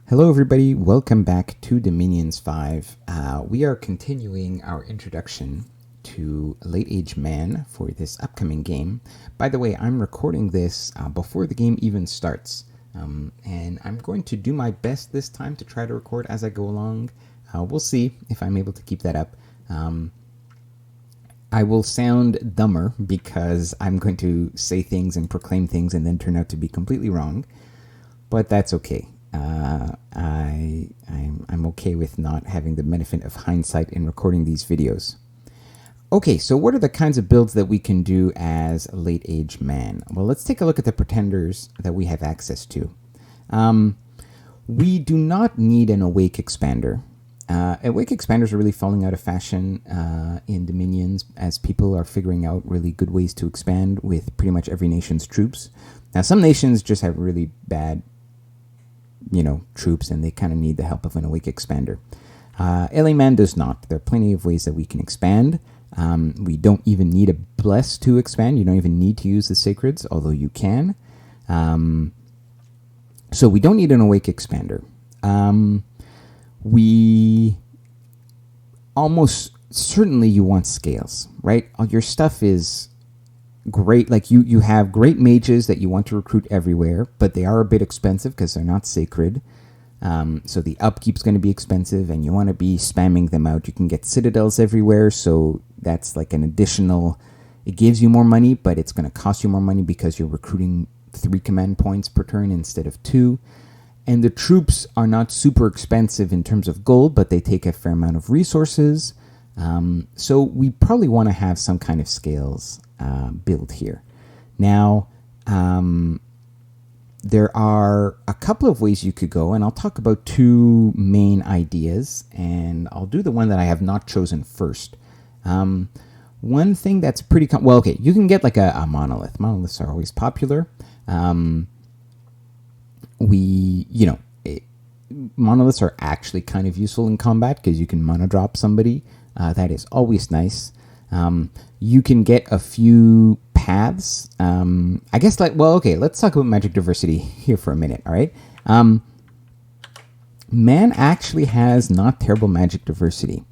Hello everybody, welcome back to Dominions 5. We are continuing our introduction to Late Age Man for this upcoming game. By the way, I'm recording this before the game even starts. And I'm going to do my best this time to try to record as I go along. We'll see if I'm able to keep that up. I will sound dumber because I'm going to say things and proclaim things and then turn out to be completely wrong. But that's okay. I'm okay with not having the benefit of hindsight in recording these videos. Okay, so what are the kinds of builds that we can do as a late age man? Well, let's take a look at the pretenders that we have access to. We do not need an awake expander. Awake expanders are really falling out of fashion in Dominions as people are figuring out really good ways to expand with pretty much every nation's troops. Now, some nations just have really bad troops, and they kind of need the help of an awake expander. LA Man does not. There are plenty of ways that we can expand. We don't even need a bless to expand. You don't even need to use the sacreds, although you can. So we don't need an awake expander. We almost certainly you want scales, right? Your stuff is great. Like you have great mages that you want to recruit everywhere, but they are a bit expensive because they're not sacred. So the upkeep's going to be expensive, and you want to be spamming them out. You can get citadels everywhere, so that's like an additional. It gives you more money, but it's going to cost you more money because you're recruiting 3 command points per turn instead of 2. And the troops are not super expensive in terms of gold, but they take a fair amount of resources. So we probably want to have some kind of scales build here. Now, there are a couple of ways you could go, and I'll talk about 2 main ideas, and I'll do the one that I have not chosen first. One thing that's pretty you can get like a monolith. Monoliths are always popular. Monoliths are actually kind of useful in combat because you can mono drop somebody. That is always nice. You can get a few paths. I guess let's talk about magic diversity here for a minute, all right? Man actually has not terrible magic diversity.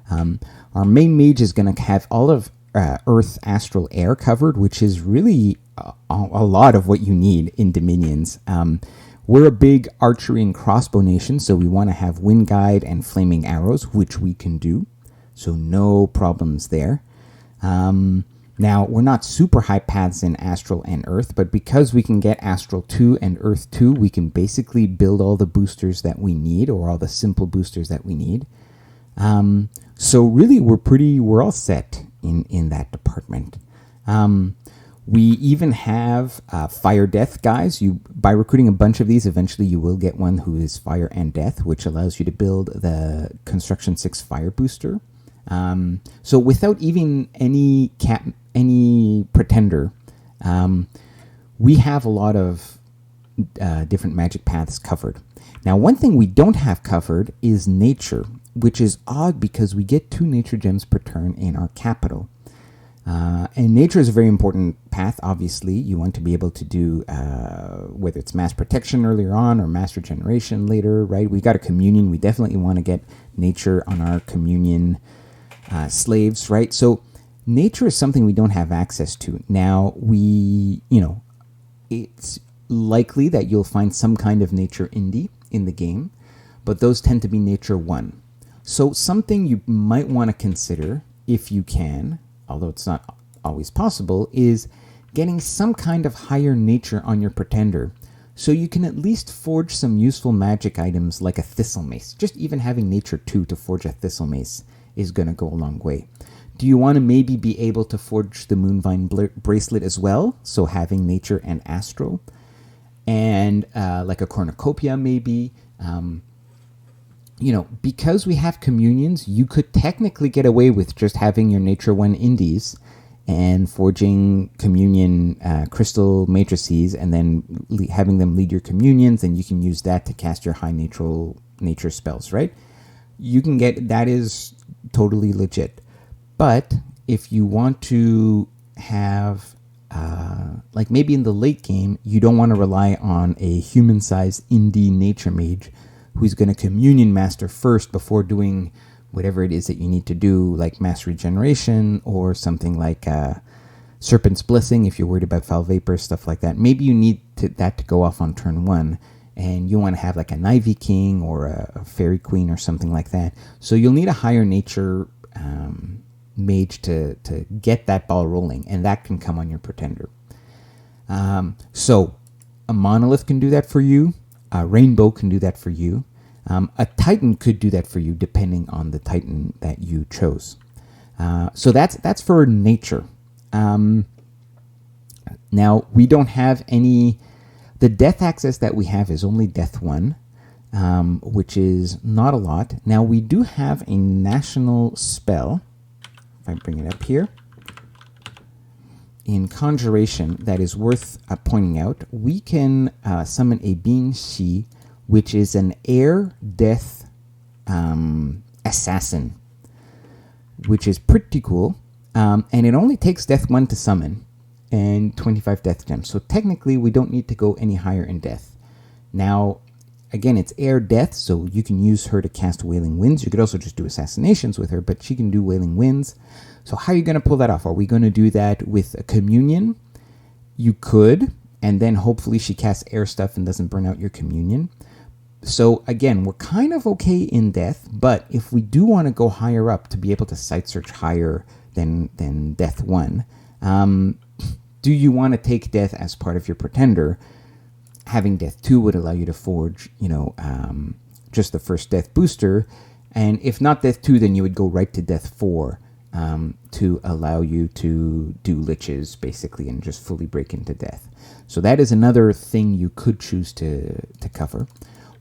Our main mage is going to have all of earth, astral, air covered, which is really a lot of what you need in Dominions. We're a big archery and crossbow nation, so we want to have wind guide and flaming arrows, which we can do. So no problems there. Now, we're not super high paths in Astral and Earth, but because we can get Astral 2 and Earth 2, we can basically build all the boosters that we need, or all the simple boosters that we need. So really, we're all set in that department. We even have Fire Death guys. By recruiting a bunch of these, eventually you will get one who is Fire and Death, which allows you to build the Construction 6 Fire Booster. So without even any pretender, we have a lot of different magic paths covered. Now, one thing we don't have covered is nature, which is odd because we get 2 nature gems per turn in our capital. And nature is a very important path. Obviously, you want to be able to do whether it's mass protection earlier on or mass regeneration later, right? We got a communion. We definitely want to get nature on our communion slaves, right? So nature is something we don't have access to. Now, it's likely that you'll find some kind of nature indie in the game, but those tend to be nature 1. So something you might want to consider, if you can, although it's not always possible, is getting some kind of higher nature on your pretender, so you can at least forge some useful magic items like a thistle mace. Just even having nature 2 to forge a thistle mace is going to go a long way. Do you want to maybe be able to forge the Moonvine bracelet as well? So having nature and astral, and like a cornucopia maybe. Because we have communions, you could technically get away with just having your nature 1 indies and forging communion crystal matrices, and then having them lead your communions, and you can use that to cast your high nature spells, right? You can get that is totally legit. But if you want to have like maybe in the late game, you don't want to rely on a human-sized indie nature mage. who's going to communion master first before doing whatever it is that you need to do, like mass regeneration or something like Serpent's Blessing if you're worried about foul vapor, stuff like that. Maybe you need that to go off on turn 1, and you want to have like an Ivy King or a Fairy Queen or something like that. So you'll need a higher nature mage to get that ball rolling, and that can come on your Pretender. So a Monolith can do that for you. A Rainbow can do that for you. A Titan could do that for you, depending on the Titan that you chose. So that's for nature. Now, we don't have any... The death access that we have is only Death 1, which is not a lot. Now, we do have a national spell, if I bring it up here, in Conjuration that is worth pointing out. We can summon a Being She, which is an air death assassin, which is pretty cool. And it only takes Death 1 to summon and 25 Death Gems. So technically, we don't need to go any higher in Death. Now, again, it's air death, so you can use her to cast Wailing Winds. You could also just do assassinations with her, but she can do Wailing Winds. So how are you going to pull that off? Are we going to do that with a Communion? You could, and then hopefully she casts air stuff and doesn't burn out your Communion. So again, we're kind of okay in Death, but if we do want to go higher up to be able to site search higher than Death 1, do you want to take Death as part of your Pretender? Having Death 2 would allow you to forge, just the first Death booster. And if not Death 2, then you would go right to Death 4 to allow you to do Liches, basically, and just fully break into Death. So that is another thing you could choose to cover.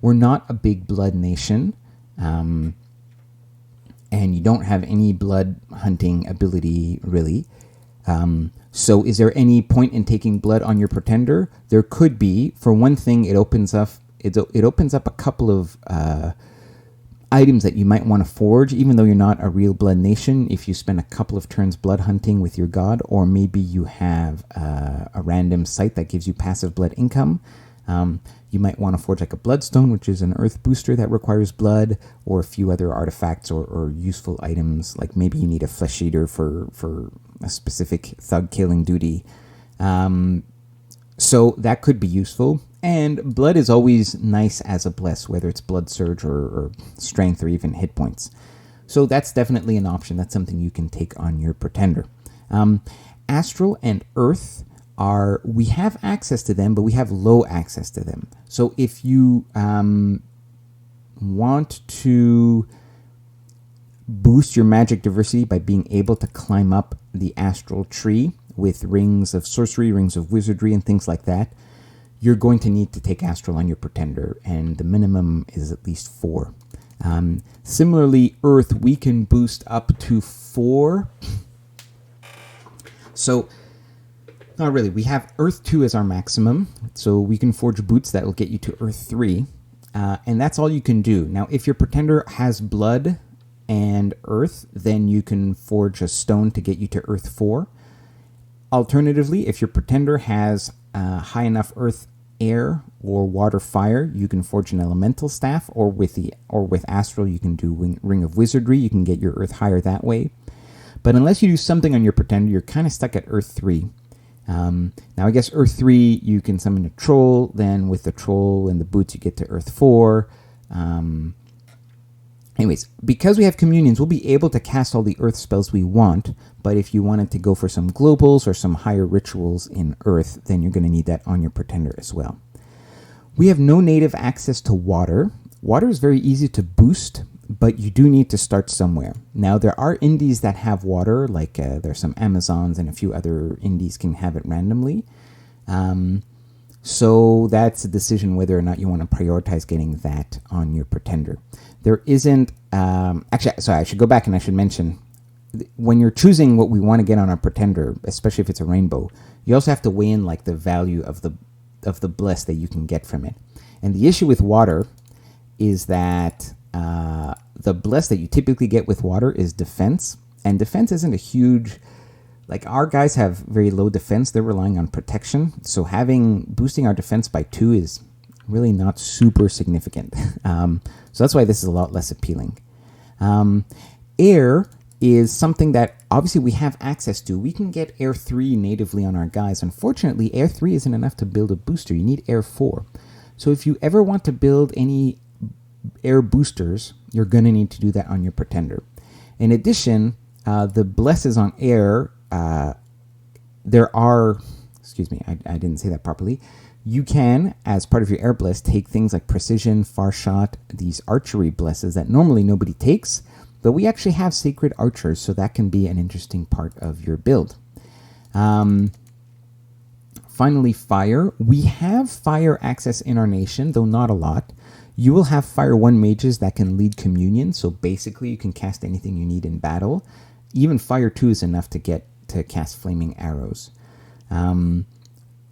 We're not a big blood nation, and you don't have any blood hunting ability, really. So is there any point in taking blood on your Pretender? There could be. For one thing, it opens up a couple of items that you might want to forge, even though you're not a real blood nation. If you spend a couple of turns blood hunting with your god, or maybe you have a random site that gives you passive blood income, you might want to forge like a Bloodstone, which is an earth booster that requires blood, or a few other artifacts or useful items, like maybe you need a Flesh Eater for a specific thug killing duty. So that could be useful. And blood is always nice as a bless, whether it's blood surge or strength or even hit points. So that's definitely an option. That's something you can take on your Pretender. Astral and Earth we have access to them, but we have low access to them. So if you want to boost your magic diversity by being able to climb up the astral tree with rings of sorcery, rings of wizardry, and things like that, you're going to need to take astral on your Pretender, and the minimum is at least 4. Similarly, Earth, we can boost up to 4. So, not really. We have Earth 2 as our maximum, so we can forge boots that will get you to Earth 3, and that's all you can do. Now, if your Pretender has blood and Earth, then you can forge a stone to get you to Earth 4. Alternatively, if your Pretender has high enough Earth, Air, or Water, Fire, you can forge an Elemental Staff, or with Astral, you can do Ring of Wizardry. You can get your Earth higher that way. But unless you do something on your Pretender, you're kind of stuck at Earth 3. Now, I guess Earth 3, you can summon a Troll. Then with the Troll and the boots, you get to Earth 4. Anyways, because we have Communions, we'll be able to cast all the Earth spells we want, but if you wanted to go for some globals or some higher rituals in Earth, then you're going to need that on your Pretender as well. We have no native access to water. Water is very easy to boost, but you do need to start somewhere. Now, there are indies that have water, like there's some Amazons and a few other indies can have it randomly. So that's a decision whether or not you want to prioritize getting that on your Pretender. There isn't... actually, sorry, I should go back and I should mention, when you're choosing what we want to get on our Pretender, especially if it's a rainbow, you also have to weigh in like the value of the bless that you can get from it. And the issue with water is that the bless that you typically get with water is defense. And defense isn't a huge... Like, our guys have very low defense. They're relying on protection. So boosting our defense by 2 is really not super significant. So that's why this is a lot less appealing. Air is something that obviously we have access to. We can get Air 3 natively on our guys. Unfortunately, Air 3 isn't enough to build a booster. You need Air 4. So if you ever want to build any Air boosters, you're going to need to do that on your Pretender. In addition, the blesses on Air, there are, excuse me, I didn't say that properly. You can, as part of your Air Bless, take things like Precision, Far Shot, these archery blesses that normally nobody takes, but we actually have Sacred Archers, so that can be an interesting part of your build. Finally, Fire. We have Fire access in our nation, though not a lot. You will have Fire 1 mages that can lead Communion, so basically you can cast anything you need in battle. Even Fire 2 is enough to get to cast Flaming Arrows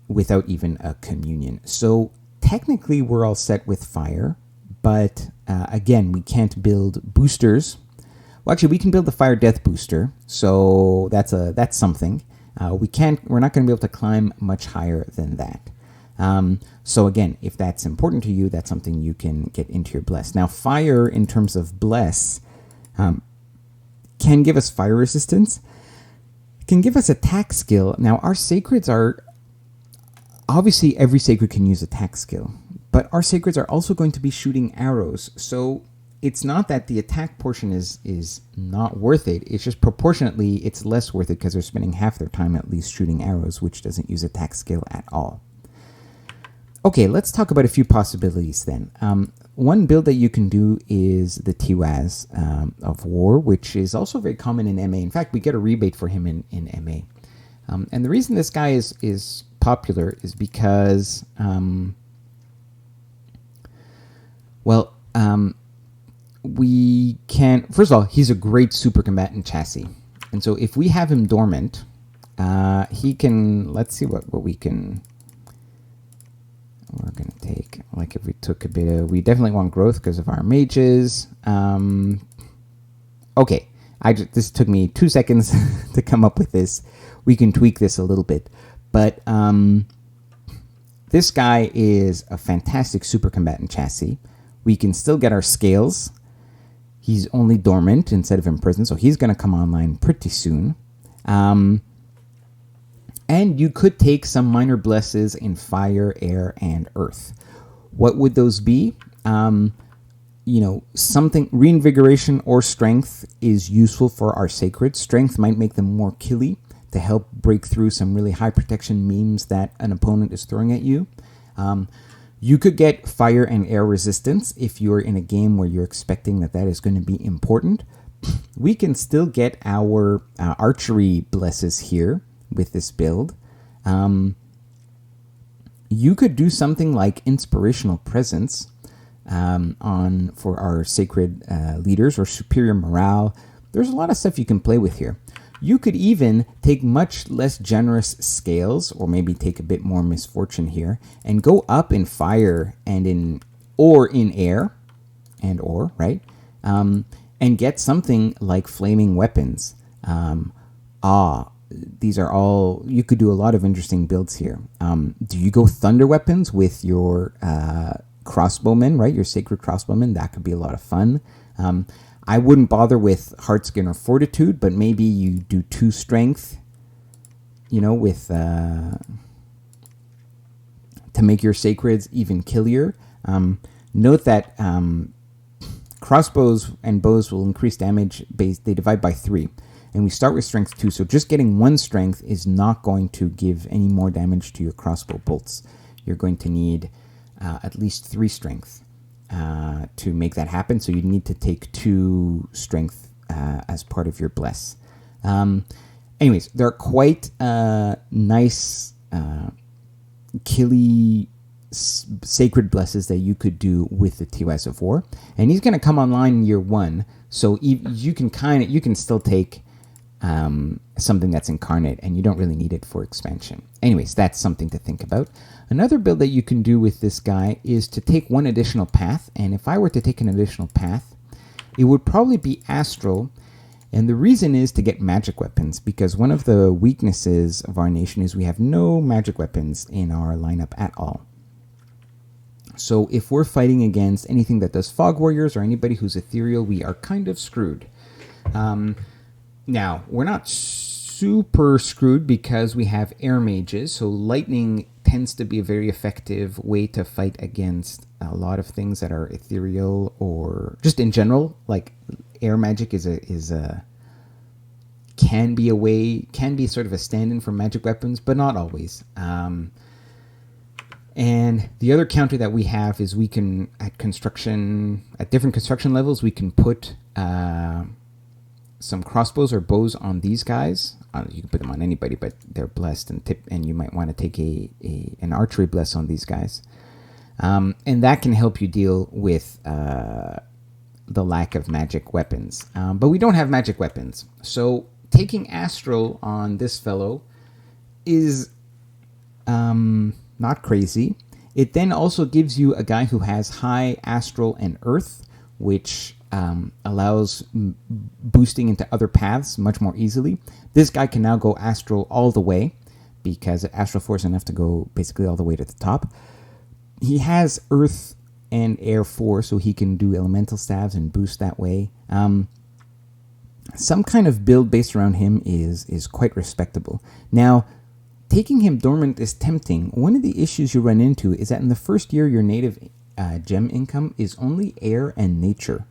without even a Communion. So technically we're all set with Fire, but again, we can't build boosters. Well, actually, we can build the Fire Death booster, so that's something. We're not going to be able to climb much higher than that. So again, if that's important to you, that's something you can get into your Bless. Now, Fire, in terms of Bless, can give us fire resistance, can give us attack skill. Now, our Sacreds are, obviously every Sacred can use attack skill, but our Sacreds are also going to be shooting arrows, so it's not that the attack portion is not worth it. It's just proportionately it's less worth it because they're spending half their time at least shooting arrows, which doesn't use attack skill at all. Okay, let's talk about a few possibilities then. One build that you can do is the Tiwaz of War, which is also very common in MA. In fact, we get a rebate for him in MA. And the reason this guy is popular is because, we can, first of all, he's a great super combatant chassis. And so if we have him dormant, he can, let's see what we're going to take. Like if we took a bit of, we definitely want growth because of our mages. Okay, this took me 2 seconds to come up with this. We can tweak this a little bit. But this guy is a fantastic super combatant chassis. We can still get our scales. He's only dormant instead of imprisoned, so he's going to come online pretty soon. And you could take some minor blesses in fire, air, and earth. What would those be? Something, reinvigoration or strength is useful for our sacred. Strength might make them more killy to help break through some really high protection memes that an opponent is throwing at you. You could get fire and air resistance if you're in a game where you're expecting that is going to be important. We can still get our archery blesses here with this build. You could do something like inspirational presence for our sacred leaders or superior morale. There's a lot of stuff you can play with here. You could even take much less generous scales, or maybe take a bit more misfortune here, and go up in fire and in air, right? And get something like flaming weapons. These are all, you could do a lot of interesting builds here. Do you go thunder weapons with your crossbowmen, right? Your sacred crossbowmen, that could be a lot of fun. I wouldn't bother with Heartskin or Fortitude, but maybe you do 2 strength, with to make your sacreds even killier. Note that crossbows and bows will increase damage based, they divide by 3. And we start with strength 2, so just getting 1 strength is not going to give any more damage to your crossbow bolts. You're going to need at least 3 strength to make that happen, so you need to take 2 strength as part of your bless. Anyways, there are quite nice killy sacred blesses that you could do with the Tiwaz of War, and he's going to come online in year 1, so you can still take something that's incarnate, and you don't really need it for expansion. Anyways, that's something to think about. Another build that you can do with this guy is to take 1 additional path, and if I were to take an additional path, it would probably be Astral, and the reason is to get magic weapons, because one of the weaknesses of our nation is we have no magic weapons in our lineup at all. So if we're fighting against anything that does fog warriors or anybody who's ethereal, we are kind of screwed. Now, we're not super screwed because we have air mages, so lightning tends to be a very effective way to fight against a lot of things that are ethereal, or just in general, like air magic can be sort of a stand-in for magic weapons, but not always. And the other counter that we have is we can, at different construction levels, we can put some crossbows or bows on these guys. You can put them on anybody, but they're blessed, and you might want to take an archery bless on these guys. And that can help you deal with the lack of magic weapons. But we don't have magic weapons. So taking Astral on this fellow is not crazy. It then also gives you a guy who has high Astral and Earth, which allows boosting into other paths much more easily. This guy can now go Astral all the way, because Astral Force enough to go basically all the way to the top. He has Earth and Air 4, so he can do elemental staves and boost that way. Some kind of build based around him is quite respectable. Now, taking him dormant is tempting. One of the issues you run into is that in the first year, your native gem income is only air and nature.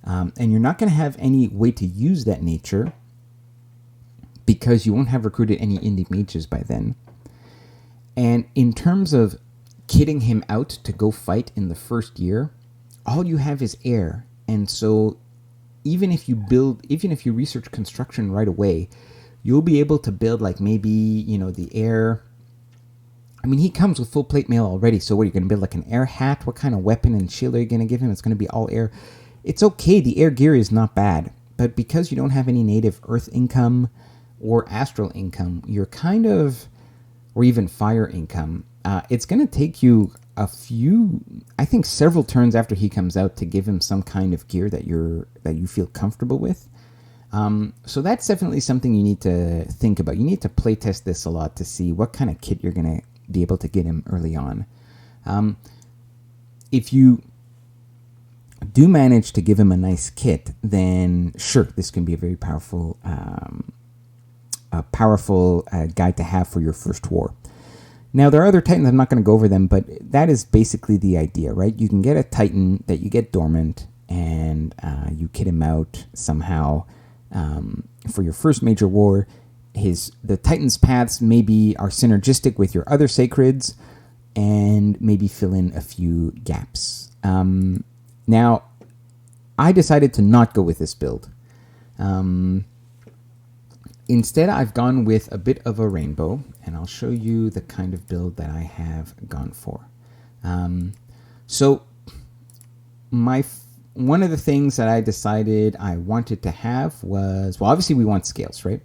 And you're not going to have any way to use that nature because you won't have recruited any indie mages by then. And in terms of kitting him out to go fight in the first year, all you have is air. And so even if you research construction right away, you'll be able to build like maybe, the air. I mean, he comes with full plate mail already. So what, are you going to build like an air hat? What kind of weapon and shield are you going to give him? It's going to be all air. It's okay. The air gear is not bad. But because you don't have any native earth income or astral income, you're kind of, or even fire income, it's going to take you several turns after he comes out to give him some kind of gear that you feel comfortable with. So that's definitely something you need to think about. You need to play test this a lot to see what kind of kit you're going to be able to get him early on. If you do manage to give him a nice kit, then sure, this can be a very powerful guy to have for your first war. Now, there are other Titans, I'm not going to go over them, but that is basically the idea, right? You can get a Titan that you get dormant, and you kit him out somehow for your first major war. The Titan's paths maybe are synergistic with your other sacreds, and maybe fill in a few gaps. Now, I decided to not go with this build. Instead, I've gone with a bit of a rainbow, and I'll show you the kind of build that I have gone for. So, one of the things that I decided I wanted to have was, well, obviously we want scales, right?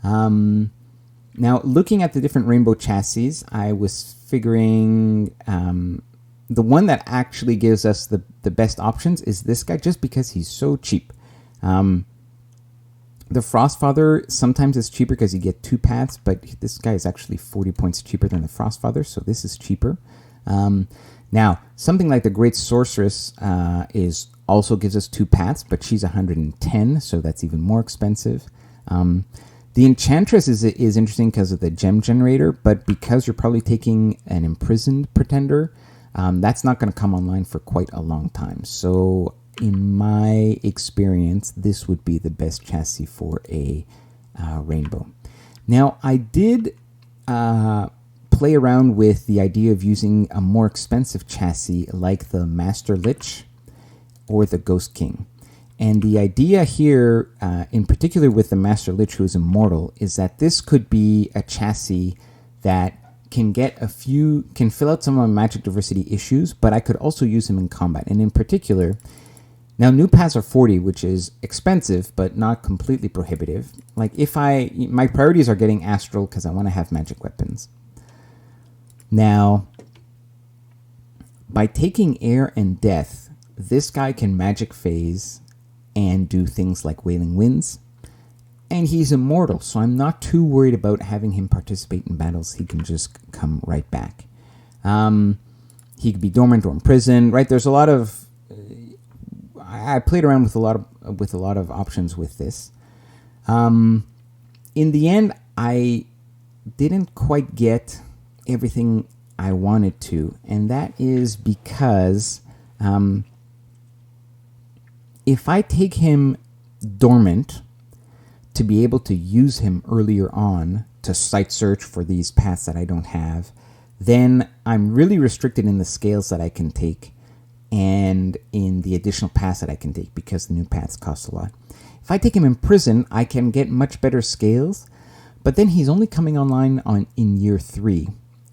Now, looking at the different rainbow chassis, I was figuring the one that actually gives us the best options is this guy, just because he's so cheap. The Frostfather sometimes is cheaper because you get 2 paths, but this guy is actually 40 points cheaper than the Frostfather, so this is cheaper. Now, something like the Great Sorceress also gives us 2 paths, but she's 110, so that's even more expensive. The Enchantress is interesting because of the gem generator, but because you're probably taking an Imprisoned Pretender, that's not going to come online for quite a long time. So in my experience, this would be the best chassis for a rainbow. Now, I did play around with the idea of using a more expensive chassis like the Master Lich or the Ghost King. And the idea here, in particular with the Master Lich, who is immortal, is that this could be a chassis that can fill out some of my magic diversity issues, but I could also use him in combat. And in particular, now new paths are 40, which is expensive, but not completely prohibitive. Like my priorities are getting Astral because I want to have magic weapons. Now, by taking Air and Death, this guy can magic phase and do things like Wailing Winds. And he's immortal, so I'm not too worried about having him participate in battles. He can just come right back. He could be dormant or imprisoned, right? There's a lot of... I played around with a lot of options with this. In the end, I didn't quite get everything I wanted to, and that is because if I take him dormant to be able to use him earlier on to site search for these paths that I don't have, then I'm really restricted in the scales that I can take and in the additional paths that I can take because the new paths cost a lot. If I take him in prison, I can get much better scales, but then he's only coming online in year 3.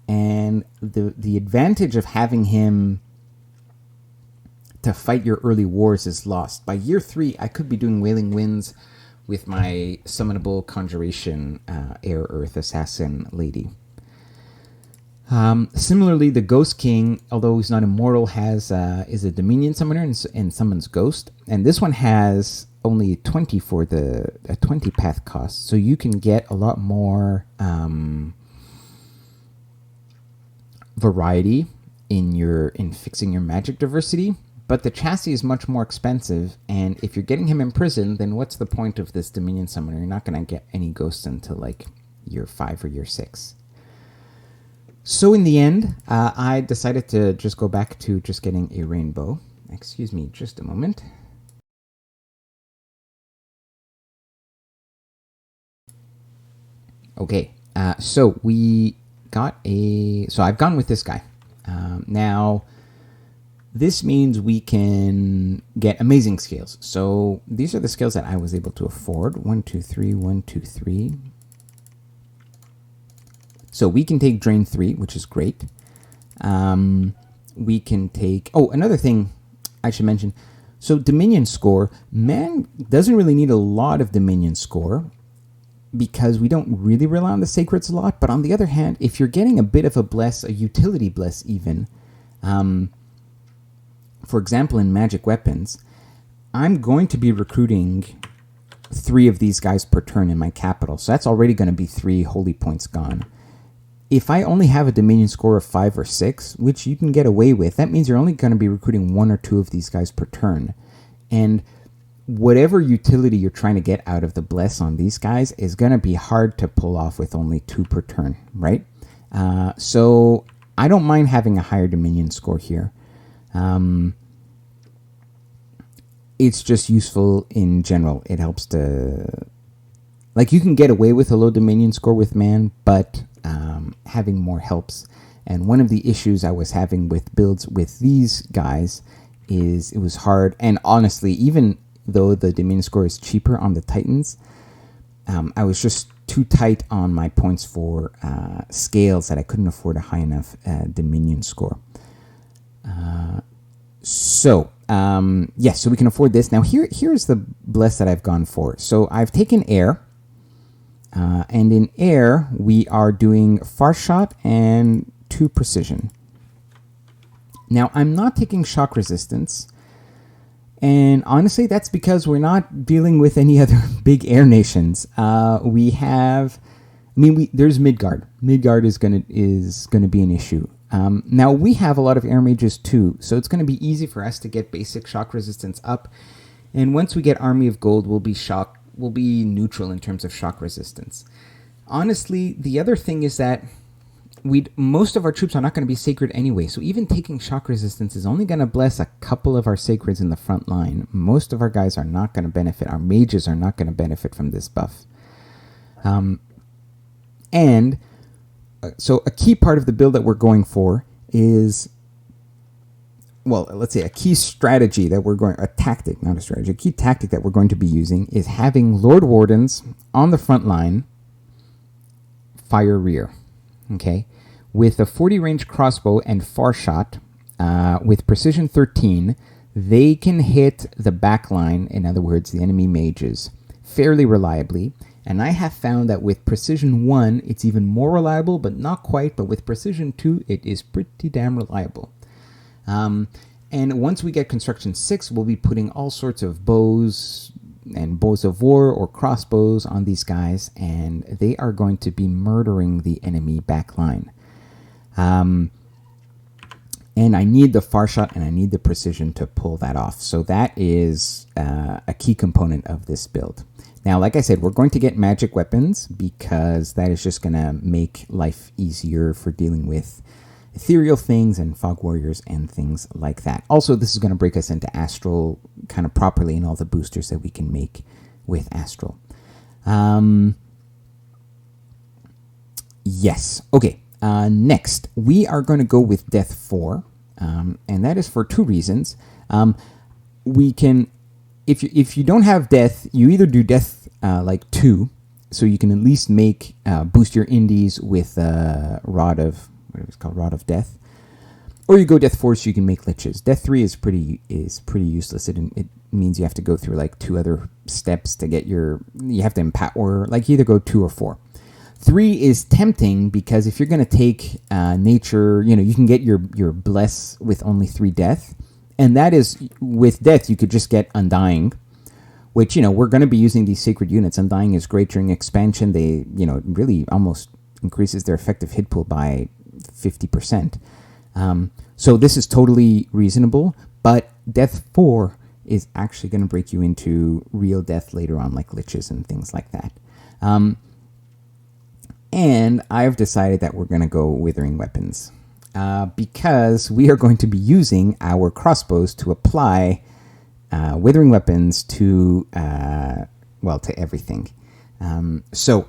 And the advantage of having him to fight your early wars is lost. By year 3, I could be doing Wailing Winds with my summonable Conjuration Air Earth Assassin Lady. Similarly, the Ghost King, although he's not immortal, is a Dominion Summoner and summons Ghost. And this one has only 20 for a 20 path cost, so you can get a lot more variety in fixing your magic diversity, but the chassis is much more expensive, and if you're getting him in prison, then what's the point of this Dominion Summoner? You're not going to get any ghosts until like year 5 or year 6. So in the end, I decided to just go back to just getting a rainbow. Excuse me just a moment. Okay, so I've gone with this guy. Now, this means we can get amazing scales. So these are the scales that I was able to afford. 1, 2, 3, 1, 2, 3. So we can take Drain 3, which is great. We can take... Oh, another thing I should mention. So Dominion score. Man doesn't really need a lot of Dominion score because we don't really rely on the Sacreds a lot. But on the other hand, if you're getting a bit of a bless, a utility bless even... for example, in magic weapons, I'm going to be recruiting 3 of these guys per turn in my capital. So that's already going to be 3 holy points gone. If I only have a Dominion score of 5 or 6, which you can get away with, that means you're only going to be recruiting 1 or 2 of these guys per turn. And whatever utility you're trying to get out of the bless on these guys is going to be hard to pull off with only 2 per turn, right? So I don't mind having a higher Dominion score here. It's just useful in general. It helps to... Like, you can get away with a low Dominion score with Man, but having more helps. And one of the issues I was having with builds with these guys is it was hard. And honestly, even though the Dominion score is cheaper on the Titans, I was just too tight on my points for scales that I couldn't afford a high enough Dominion score. So we can afford this. Now, here's the bless that I've gone for. So I've taken Air. And in Air, we are doing Far Shot and 2 Precision. Now, I'm not taking Shock Resistance. And honestly, that's because we're not dealing with any other big air nations. There's Midgard. Midgard is gonna be an issue. Now, we have a lot of air mages too, so it's going to be easy for us to get basic shock resistance up. And once we get Army of Gold, we'll be neutral in terms of shock resistance. Honestly, the other thing is that most of our troops are not going to be sacred anyway, so even taking shock resistance is only going to bless a couple of our sacreds in the front line. Most of our guys are not going to benefit. Our mages are not going to benefit from this buff. So a key part of the build that we're going for is, well, let's say a key strategy that a key tactic that we're going to be using is having Lord Wardens on the front line fire rear, okay? With a 40 range crossbow and far shot, with precision 13, they can hit the back line, in other words, the enemy mages, fairly reliably. And I have found that with precision 1, it's even more reliable, but not quite. But with precision 2, it is pretty damn reliable. And once we get construction 6, we'll be putting all sorts of bows and bows of war or crossbows on these guys, and they are going to be murdering the enemy back line. And I need the far shot and I need the precision to pull that off. So that is a key component of this build. Now, like I said, we're going to get magic weapons because that is just going to make life easier for dealing with ethereal things and fog warriors and things like that. Also, this is going to break us into astral kind of properly in all the boosters that we can make with astral. Yes. Okay. Next, we are going to go with Death 4, and that is for two reasons. We can, if you don't have Death, you either do Death like 2, so you can at least make boost your indies with Rod of Rod of Death, or you go Death 4 so you can make liches. Death 3 is pretty useless. It means you have to go through like 2 other steps to get you have to empower, like you either go 2 or 4. 3 is tempting because if you're going to take nature, you can get your bless with only 3 death. And that is, with death, you could just get Undying, which, we're going to be using these sacred units. Undying is great during expansion. They, really almost increases their effective hit pool by 50%. So this is totally reasonable, but Death 4 is actually going to break you into real death later on, like liches and things like that. And I've decided that we're going to go Withering Weapons because we are going to be using our crossbows to apply Withering Weapons to everything. So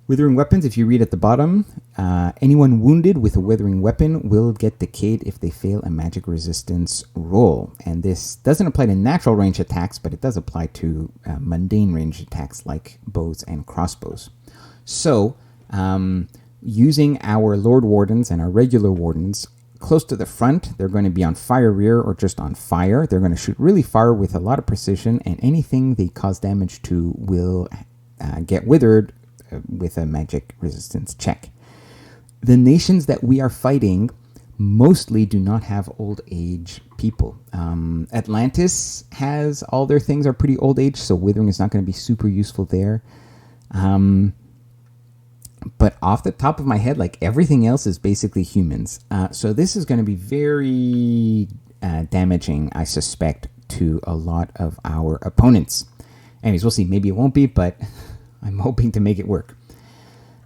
Withering Weapons, if you read at the bottom, anyone wounded with a Withering Weapon will get decayed if they fail a magic resistance roll. And this doesn't apply to natural range attacks, but it does apply to mundane range attacks like bows and crossbows. So, using our Lord Wardens and our regular Wardens close to the front, they're going to be on fire rear or just on fire. They're going to shoot really far with a lot of precision, and anything they cause damage to will get withered with a magic resistance check. The nations that we are fighting mostly do not have old age people. Atlantis has all their things are pretty old age, so withering is not going to be super useful there. But off the top of my head, like everything else is basically humans. So this is going to be very damaging, I suspect, to a lot of our opponents. Anyways, we'll see. Maybe it won't be, but I'm hoping to make it work.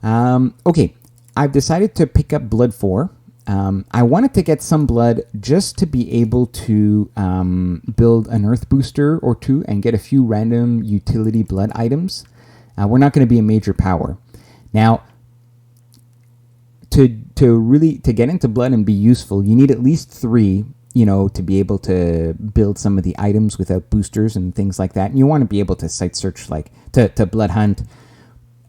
Okay, I've decided to pick up Blood 4. I wanted to get some blood just to be able to build an Earth booster or 2 and get a few random utility blood items. We're not going to be a major power. Now, to get into blood and be useful, you need at least 3, to be able to build some of the items without boosters and things like that. And you want to be able to site search, like to blood hunt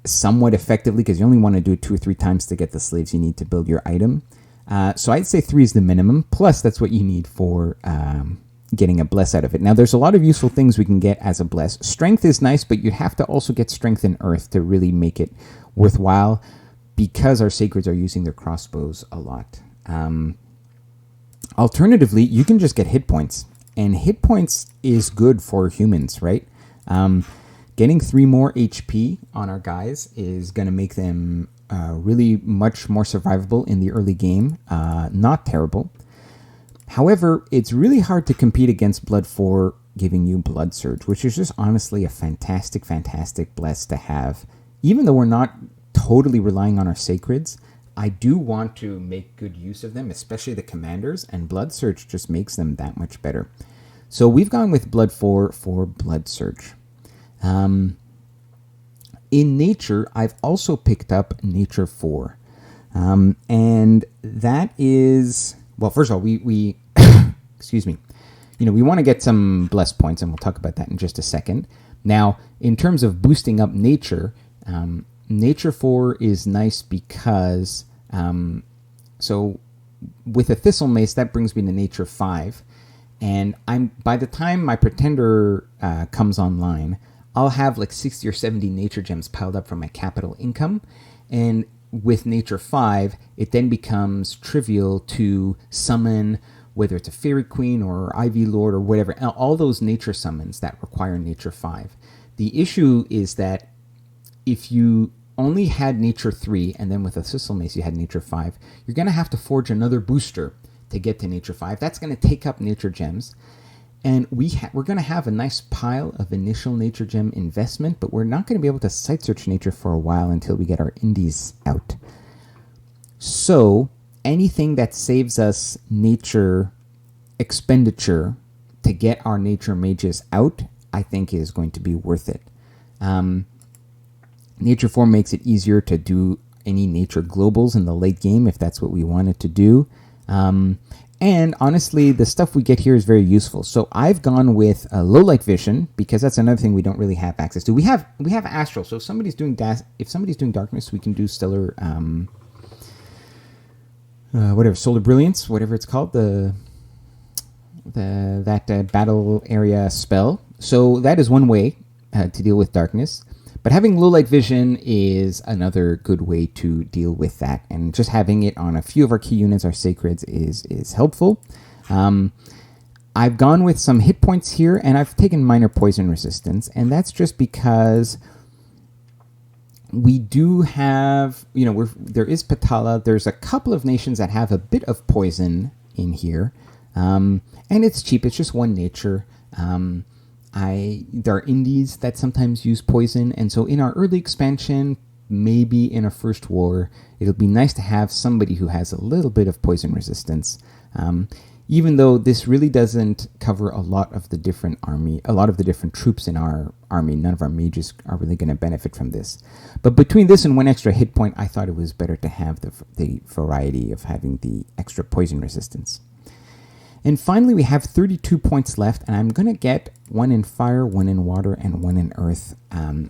somewhat effectively, because you only want to do it 2 or 3 times to get the slaves you need to build your item. So I'd say 3 is the minimum. Plus, that's what you need for getting a bless out of it. Now, there's a lot of useful things we can get as a bless. Strength is nice, but you have to also get strength in earth to really make it worthwhile, because our sacreds are using their crossbows a lot. Alternatively, you can just get hit points, and hit points is good for humans, right? Getting 3 more HP on our guys is going to make them really much more survivable in the early game. Not terrible. However, it's really hard to compete against Blood 4 giving you Blood Surge, which is just honestly a fantastic, fantastic bless to have. Even though we're not totally relying on our sacreds, I do want to make good use of them, especially the commanders, and Blood Surge just makes them that much better. So we've gone with Blood 4 for Blood Surge. In Nature, I've also picked up Nature 4. And that is, well, first of all, we excuse me, we want to get some bless points, and we'll talk about that in just a second. Now, in terms of boosting up Nature, Nature 4 is nice because, so with a Thistle Mace, that brings me to Nature 5. And by the time my Pretender comes online, I'll have like 60 or 70 Nature Gems piled up from my capital income. And with Nature 5, it then becomes trivial to summon, whether it's a Fairy Queen or Ivy Lord or whatever, all those nature summons that require Nature 5. The issue is that if you only had Nature 3, and then with a Thistle Mace you had Nature 5, you're going to have to forge another booster to get to Nature 5. That's going to take up Nature Gems. And we're going to have a nice pile of initial Nature Gem investment, but we're not going to be able to site search Nature for a while until we get our indies out. So anything that saves us Nature expenditure to get our Nature Mages out, I think is going to be worth it. Nature 4 makes it easier to do any Nature Globals in the late game if that's what we wanted to do. And honestly, the stuff we get here is very useful. So I've gone with low light vision because that's another thing we don't really have access to. We have astral. So if somebody's doing darkness, we can do stellar, solar brilliance, whatever it's called, that battle area spell. So that is one way to deal with darkness. But having low light vision is another good way to deal with that. And just having it on a few of our key units, our sacreds, is helpful. I've gone with some hit points here, and I've taken minor poison resistance. And that's just because we do have, there is Patala. There's a couple of nations that have a bit of poison in here. And it's cheap. It's just one nature. There are indies that sometimes use poison, and so in our early expansion, maybe in a first war, it'll be nice to have somebody who has a little bit of poison resistance. Even though this really doesn't cover a lot of the different troops in our army, none of our mages are really going to benefit from this. But between this and one extra hit point, I thought it was better to have the variety of having the extra poison resistance. And finally, we have 32 points left, and I'm going to get one in fire, one in water, and one in earth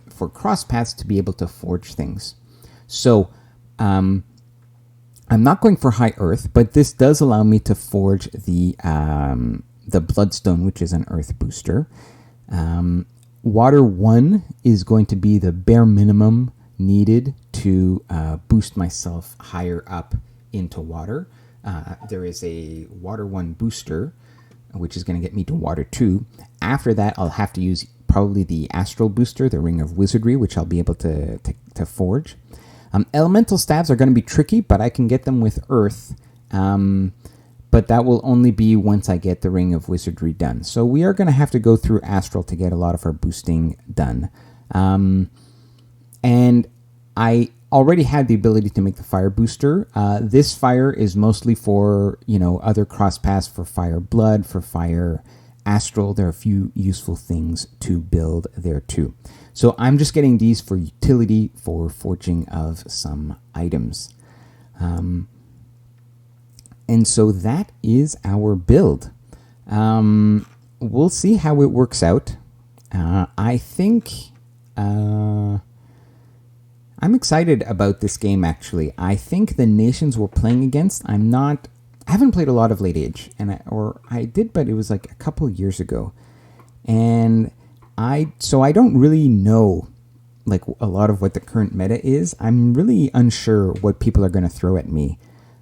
for cross paths to be able to forge things. So I'm not going for high earth, but this does allow me to forge the bloodstone, which is an earth booster. Water 1 is going to be the bare minimum needed to boost myself higher up into water. There is a Water 1 booster, which is going to get me to Water 2. After that, I'll have to use probably the Astral booster, the Ring of Wizardry, which I'll be able to forge. Elemental staves are going to be tricky, but I can get them with Earth. But that will only be once I get the Ring of Wizardry done. So we are going to have to go through Astral to get a lot of our boosting done. And I already had the ability to make the fire booster. This fire is mostly for, other cross paths, for fire blood, for fire astral. There are a few useful things to build there too. So I'm just getting these for utility, for forging of some items. And so that is our build. We'll see how it works out. I think I'm excited about this game, actually. I think the nations we're playing against, I haven't played a lot of Late Age, I did, but it was like a couple years ago. And so I don't really know like a lot of what the current meta is. I'm really unsure what people are going to throw at me.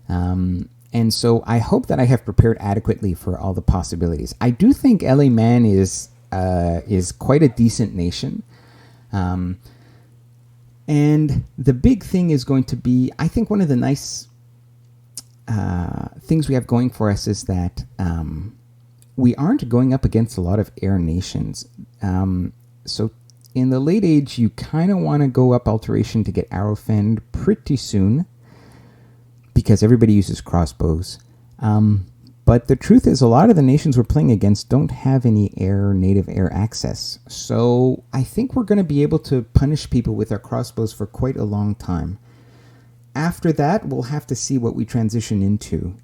And so I hope that I have prepared adequately for all the possibilities. I do think LA Man is quite a decent nation. And the big thing is going to be, I think one of the nice things we have going for us is that we aren't going up against a lot of air nations. So in the late age, you kind of want to go up alteration to get arrow fend pretty soon because everybody uses crossbows. But the truth is, a lot of the nations we're playing against don't have any native air access. So I think we're going to be able to punish people with our crossbows for quite a long time. After that, we'll have to see what we transition into.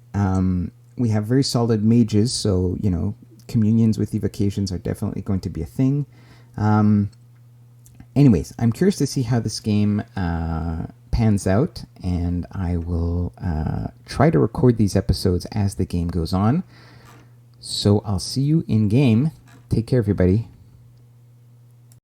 We have very solid mages, so, communions with evocations are definitely going to be a thing. Anyways, I'm curious to see how this game pans out, and I will try to record these episodes as the game goes on. So I'll see you in game. Take care, everybody.